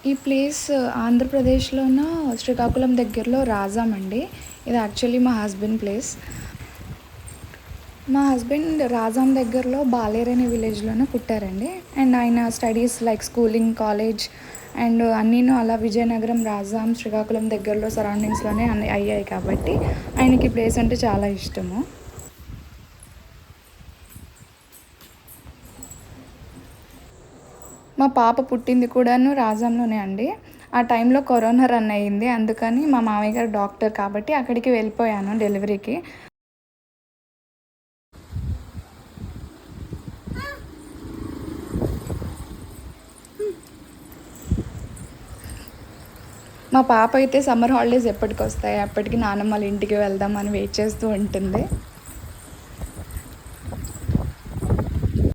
ఈ ప్లేస్ ఆంధ్రప్రదేశ్‌లోన శ్రీకాకుళం దగ్గరలో రాజాం అండి. ఇది యాక్చువల్లీ మా హస్బెండ్ ప్లేస్. మా హస్బెండ్ రాజాం దగ్గరలో బాలేరు అనే విలేజ్‌లోనే పుట్టారండి. అండ్ ఆయన studies like schooling, college and అన్నీను అలా విజయనగరం, రాజాం, శ్రీకాకుళం దగ్గరలో సరౌండింగ్స్‌లోనే అన్నీ అయ్యాయి కాబట్టి ఆయనకి ఈ ప్లేస్ అంటే చాలా ఇష్టము. మా పాప పుట్టింది కూడాను రాజాంలోనే అండి. ఆ టైంలో కరోనా రన్ అయ్యింది. అందుకని మా మామయ్య గారు డాక్టర్ కాబట్టి అక్కడికి వెళ్ళిపోయాను డెలివరీకి. మా పాప అయితే సమ్మర్ హాలిడేస్ ఎప్పటికొస్తాయి, అప్పటికి నానమ్మ వాళ్ళ ఇంటికి వెళ్దాం అని వెయిట్ చేస్తూ ఉంటుంది.